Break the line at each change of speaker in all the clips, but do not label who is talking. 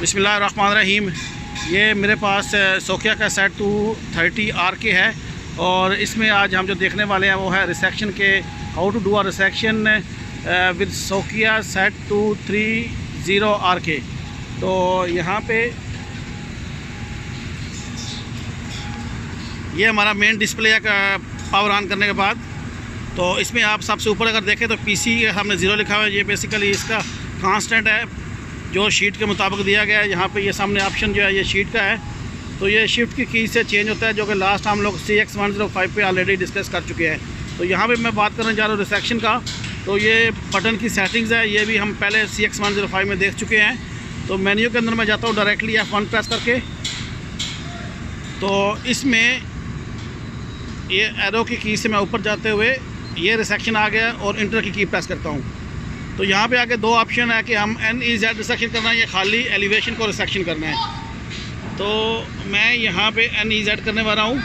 बिस्मिल्लाहिर्रहमानिर्रहीम। ये मेरे पास सोकिया का सेट 230 RK है और इसमें आज हम जो देखने वाले हैं वो है रिसेक्शन के how to do a resection with Sokkia set 230 RK। तो यहाँ पे ये हमारा मेन डिस्प्ले है पावर ऑन करने के बाद। तो इसमें आप सबसे ऊपर अगर देखें तो PC के सामने 0 लिखा हुआ है। ये बेसिकली इसका कांस्टेंट है जो शीट के मुताबिक दिया गया है। यहाँ पे ये सामने ऑप्शन जो है ये शीट का है, तो ये शिफ्ट की से चेंज होता है, जो कि लास्ट हम लोग CX105 पे ऑलरेडी डिस्कस कर चुके हैं। तो यहाँ पे मैं बात करने जा रहा हूँ रिसेक्शन का। तो ये बटन की सेटिंग्स है, ये भी हम पहले CX105 में देख चुके हैं। तो मेन्यू के अंदर मैं जाता हूँ डायरेक्टली F1 प्रेस करके। तो इसमें ये एरो की से मैं ऊपर जाते हुए ये रिसेक्शन आ गया और इंटर की प्रेस करता हूँ। तो यहाँ पे आके दो ऑप्शन है कि हम NEZ रिसेक्शन करना है या खाली एलिवेशन को रिसेक्शन करना है। तो मैं यहाँ पे NEZ करने वाला हूँ।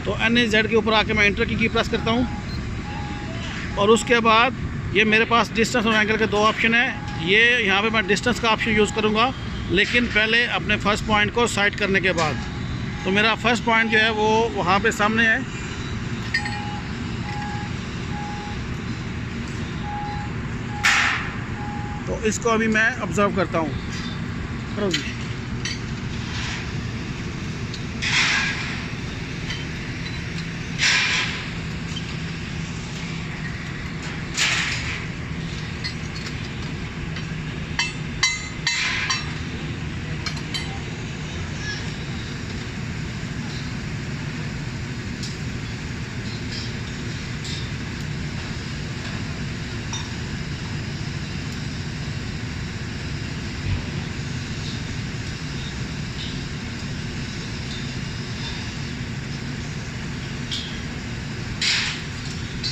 तो NEZ के ऊपर आके मैं इंटर की प्रेस करता हूँ और उसके बाद ये मेरे पास डिस्टेंस और एंगल के दो ऑप्शन है। ये यहाँ पे मैं डिस्टेंस का ऑप्शन यूज़ करूँगा, लेकिन पहले अपने फर्स्ट पॉइंट को साइड करने के बाद। तो मेरा फर्स्ट पॉइंट जो है वो वहाँ पर सामने है। तो इसको अभी मैं ऑब्ज़र्व करता हूँ।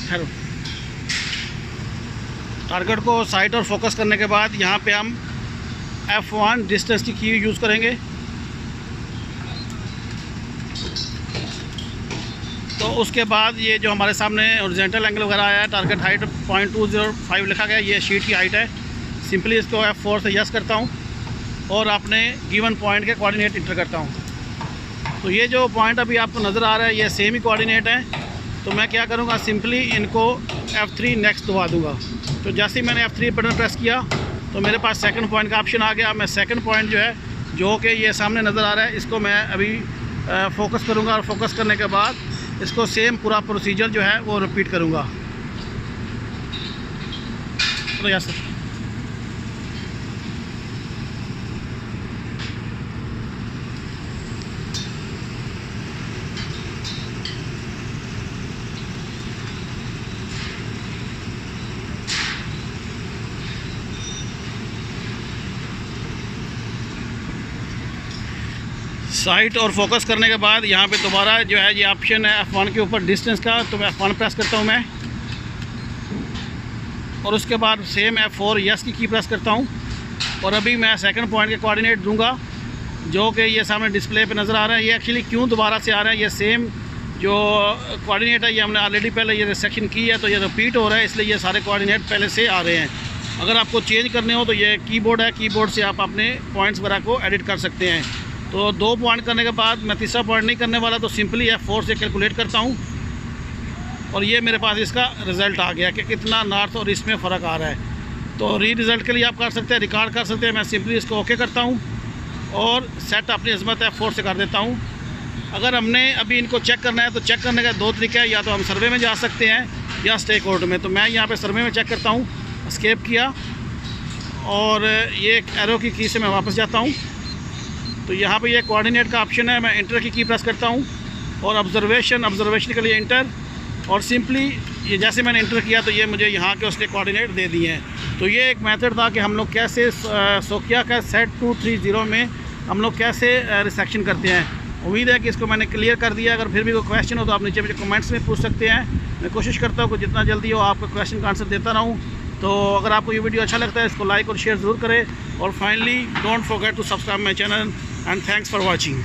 हेलो, टारगेट को साइट और फोकस करने के बाद यहाँ पे हम F1 डिस्टेंस की यूज़ करेंगे। तो उसके बाद ये जो हमारे सामने हॉरिजॉन्टल एंगल वगैरह आया है, टारगेट हाइट 0.205 लिखा गया, ये शीट की हाइट है। सिंपली इसको F4 से यस करता हूँ और अपने गिवन पॉइंट के कोऑर्डिनेट इंटर करता हूँ। तो ये जो पॉइंट अभी आपको नज़र आ रहा है ये सेम ही कोऑर्डिनेट है। तो मैं क्या करूँगा, सिंपली इनको F3 नेक्स्ट दबा दूँगा। तो जैसे ही मैंने F3 बटन प्रेस किया तो मेरे पास सेकंड पॉइंट का ऑप्शन आ गया। मैं सेकंड पॉइंट जो है जो कि ये सामने नज़र आ रहा है, इसको मैं अभी फोकस करूँगा और फोकस करने के बाद इसको सेम पूरा प्रोसीजर जो है वो रिपीट करूँगा। तो यस, साइट और फोकस करने के बाद यहाँ पे दोबारा जो है ये ऑप्शन है F1 के ऊपर डिस्टेंस का। तो मैं F1 प्रेस करता हूँ मैं, और उसके बाद सेम F4 यस की प्रेस करता हूँ। और अभी मैं सेकंड पॉइंट के कोऑर्डिनेट दूंगा जो कि ये सामने डिस्प्ले पे नज़र आ रहा है। ये एक्चुअली क्यों दोबारा से आ रहा है, ये सेम जो कोऑर्डिनेट है ये हमने ऑलरेडी पहले ये रिसेक्शन की है, तो ये रिपीट हो रहा है, इसलिए ये सारे कोऑर्डिनेट पहले से आ रहे हैं। अगर आपको चेंज करने हो तो ये कीबोर्ड है, कीबोर्ड से आप अपने पॉइंट्स वगैरह को एडिट कर सकते हैं। तो 2 पॉइंट करने के बाद मैं तीसरा पॉइंट नहीं करने वाला, तो सिंपली F4 से कैलकुलेट करता हूँ और ये मेरे पास इसका रिज़ल्ट आ गया कि कितना नॉर्थ और ईस्ट में फ़र्क आ रहा है। तो रिज़ल्ट के लिए आप कर सकते हैं, रिकॉर्ड कर सकते हैं। मैं सिंपली इसको ओके करता हूँ और सेट अपनी अजमत F4 से कर देता हूँ। अगर हमने अभी इनको चेक करना है तो चेक करने का 2 तरीका है, या तो हम सर्वे में जा सकते हैं या स्टे कोर्ट में। तो मैं यहाँ पर सर्वे में चेक करता हूँ, एस्केप किया और ये एक एरो की से मैं वापस जाता हूँ। तो यहाँ पे ये कोऑर्डिनेट का ऑप्शन है, मैं इंटर की प्रेस करता हूँ और ऑब्जर्वेशन के लिए इंटर, और सिंपली ये जैसे मैंने इंटर किया तो ये मुझे यहाँ के उसके कोऑर्डिनेट दे दिए हैं। तो ये एक मेथड था कि हम लोग कैसे सोकिया का सेट 230 में हम लोग कैसे रिसेक्शन करते हैं। उम्मीद है कि इसको मैंने क्लियर कर दिया। अगर फिर भी कोई क्वेश्चन हो तो आप नीचे मुझे कमेंट्स में पूछ सकते हैं। मैं कोशिश करता हूँ कि जितना जल्दी हो आपको क्वेश्चन का आंसर देता रहूँ। तो अगर आपको ये वीडियो अच्छा लगता है इसको लाइक और शेयर ज़रूर करें, और finally don't forget to subscribe my channel and thanks for watching.